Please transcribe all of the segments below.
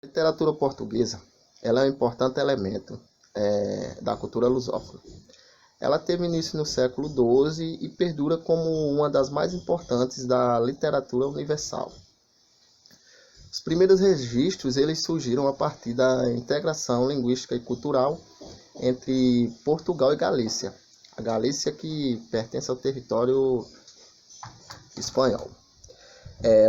Literatura portuguesa, ela é um importante elemento da cultura lusófona. Ela teve início no século XII e perdura como uma das mais importantes da literatura universal. Os primeiros registros eles surgiram a partir da integração linguística e cultural entre Portugal e Galícia. A Galícia que pertence ao território espanhol.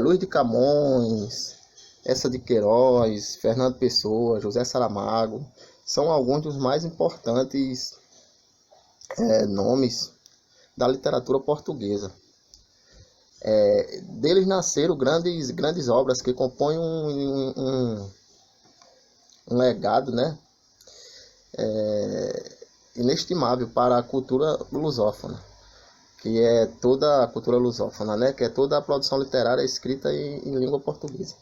Luís de Camões, Eça de Queiroz, Fernando Pessoa, José Saramago, são alguns dos mais importantes nomes da literatura portuguesa. Deles nasceram grandes obras que compõem um legado, né, inestimável para a cultura lusófona, que é toda a cultura lusófona, né, que é toda a produção literária escrita em língua portuguesa.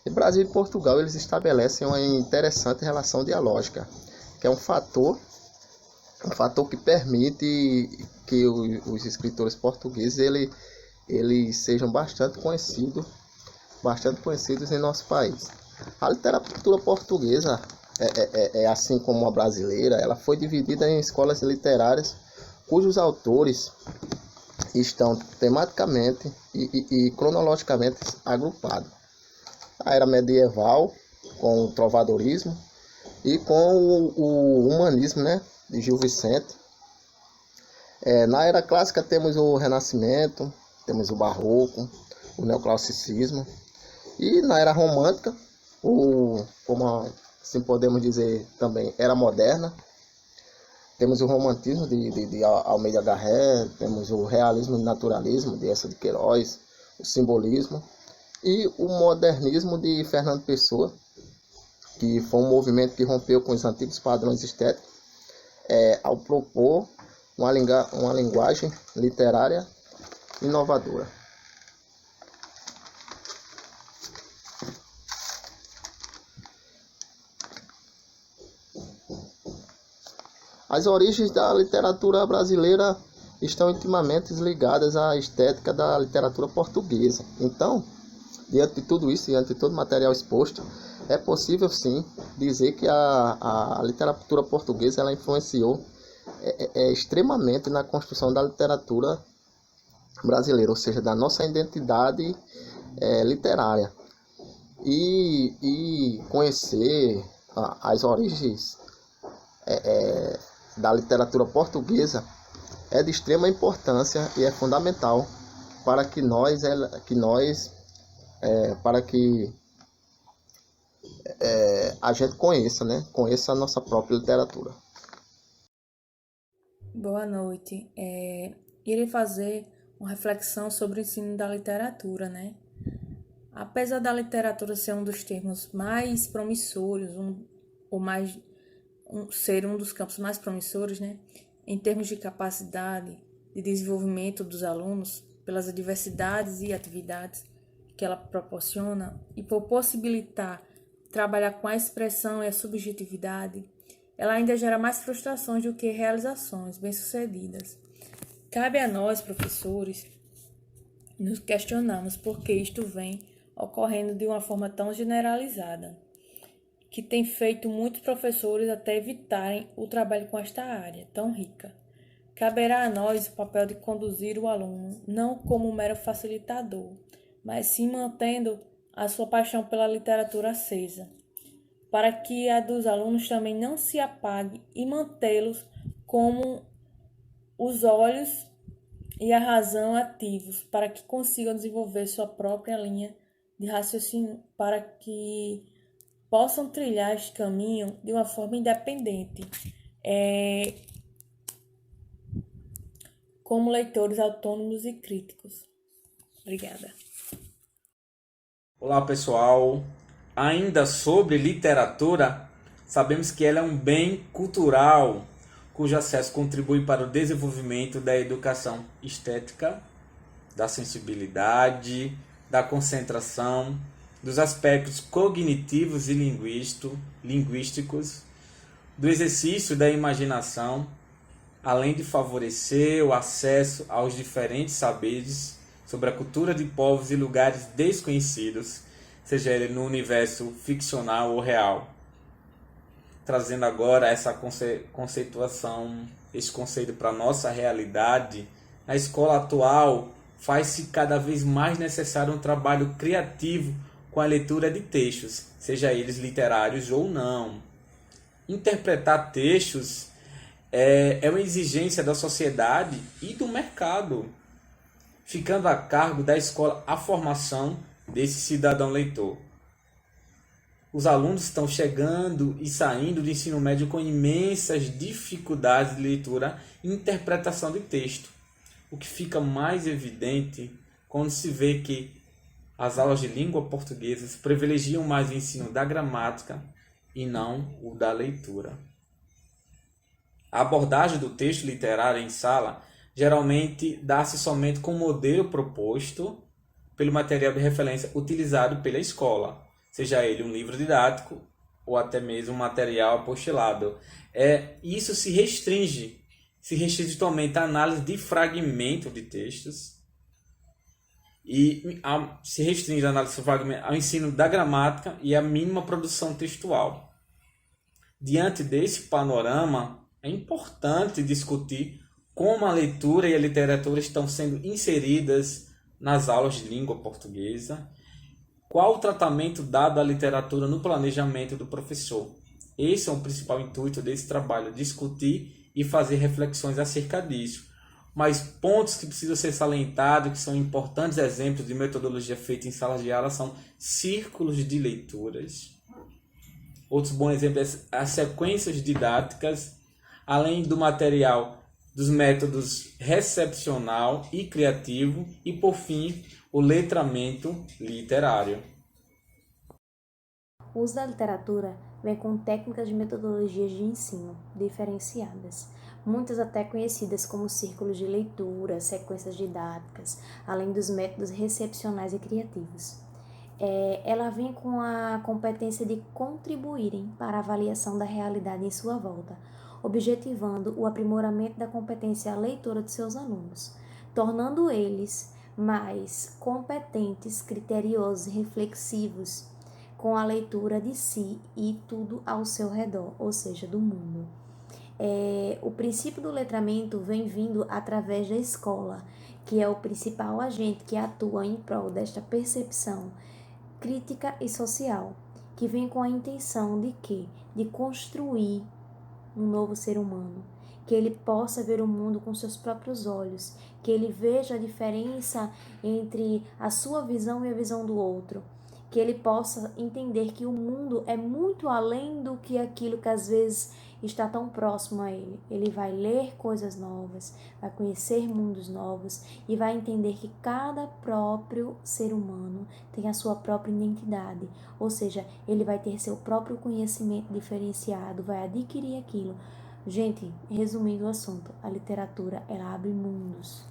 E Brasil e Portugal eles estabelecem uma interessante relação dialógica, que é um fator que permite que os escritores portugueses eles sejam bastante conhecidos em nosso país. A literatura portuguesa, assim como a brasileira, ela foi dividida em escolas literárias cujos autores estão tematicamente e cronologicamente agrupados. A era medieval, com o trovadorismo, e com o humanismo, né, de Gil Vicente. Na era clássica temos o Renascimento, temos o Barroco, o Neoclassicismo. E na era romântica, como assim podemos dizer também, era moderna, temos o romantismo de Almeida Garré, temos o realismo e naturalismo de Eça de Queiroz, o simbolismo e o modernismo de Fernando Pessoa, que foi um movimento que rompeu com os antigos padrões estéticos ao propor uma linguagem literária inovadora. As origens da literatura brasileira estão intimamente ligadas à estética da literatura portuguesa. Então, diante de tudo isso, diante de todo o material exposto, é possível sim dizer que a literatura portuguesa ela influenciou extremamente na construção da literatura brasileira, ou seja, da nossa identidade literária. E conhecer as origens da literatura portuguesa é de extrema importância e é fundamental para que a gente conheça, né? Conheça a nossa própria literatura. Boa noite. Irei fazer uma reflexão sobre o ensino da literatura, né? Apesar da literatura ser um dos termos mais promissores, ser um dos campos mais promissores, né? Em termos de capacidade de desenvolvimento dos alunos, pelas diversidades e atividades que ela proporciona e por possibilitar trabalhar com a expressão e a subjetividade, ela ainda gera mais frustrações do que realizações bem-sucedidas. Cabe a nós, professores, nos questionarmos por que isto vem ocorrendo de uma forma tão generalizada, que tem feito muitos professores até evitarem o trabalho com esta área tão rica. Caberá a nós o papel de conduzir o aluno, não como um mero facilitador, mas sim mantendo a sua paixão pela literatura acesa, para que a dos alunos também não se apague e mantê-los como os olhos e a razão ativos, para que consigam desenvolver sua própria linha de raciocínio, para que possam trilhar este caminho de uma forma independente, como leitores autônomos e críticos. Obrigada. Olá pessoal, ainda sobre literatura, sabemos que ela é um bem cultural, cujo acesso contribui para o desenvolvimento da educação estética, da sensibilidade, da concentração, dos aspectos cognitivos e linguísticos, do exercício da imaginação, além de favorecer o acesso aos diferentes saberes sobre a cultura de povos e lugares desconhecidos, seja ele no universo ficcional ou real. Trazendo agora essa conceituação, esse conceito para a nossa realidade, na escola atual faz-se cada vez mais necessário um trabalho criativo com a leitura de textos, seja eles literários ou não. Interpretar textos é uma exigência da sociedade e do mercado, ficando a cargo da escola a formação desse cidadão leitor. Os alunos estão chegando e saindo do ensino médio com imensas dificuldades de leitura e interpretação de texto, o que fica mais evidente quando se vê que as aulas de língua portuguesa privilegiam mais o ensino da gramática e não o da leitura. A abordagem do texto literário em sala geralmente dá-se somente com o modelo proposto pelo material de referência utilizado pela escola, seja ele um livro didático ou até mesmo um material apostilado. Isso se restringe totalmente à análise de fragmento de textos e se restringe a análise de fragmento ao ensino da gramática e à mínima produção textual. Diante desse panorama, é importante discutir como a leitura e a literatura estão sendo inseridas nas aulas de língua portuguesa. Qual o tratamento dado à literatura no planejamento do professor? Esse é o principal intuito desse trabalho, discutir e fazer reflexões acerca disso. Mas pontos que precisam ser salientados, que são importantes exemplos de metodologia feita em salas de aula, são círculos de leituras. Outros bons exemplos são as sequências didáticas, além do material dos métodos recepcional e criativo e, por fim, o letramento literário. O uso da literatura vem com técnicas de metodologias de ensino diferenciadas, muitas até conhecidas como círculos de leitura, sequências didáticas, além dos métodos recepcionais e criativos. Ela vem com a competência de contribuírem para a avaliação da realidade em sua volta, objetivando o aprimoramento da competência leitora de seus alunos, tornando eles mais competentes, criteriosos e reflexivos com a leitura de si e tudo ao seu redor, ou seja, do mundo. O princípio do letramento vem vindo através da escola, que é o principal agente que atua em prol desta percepção crítica e social, que vem com a intenção de quê? De construir um novo ser humano, que ele possa ver o mundo com seus próprios olhos, que ele veja a diferença entre a sua visão e a visão do outro, que ele possa entender que o mundo é muito além do que aquilo que às vezes está tão próximo a ele. Ele vai ler coisas novas, vai conhecer mundos novos e vai entender que cada próprio ser humano tem a sua própria identidade, ou seja, ele vai ter seu próprio conhecimento diferenciado, vai adquirir aquilo. Gente, resumindo o assunto, a literatura, ela abre mundos.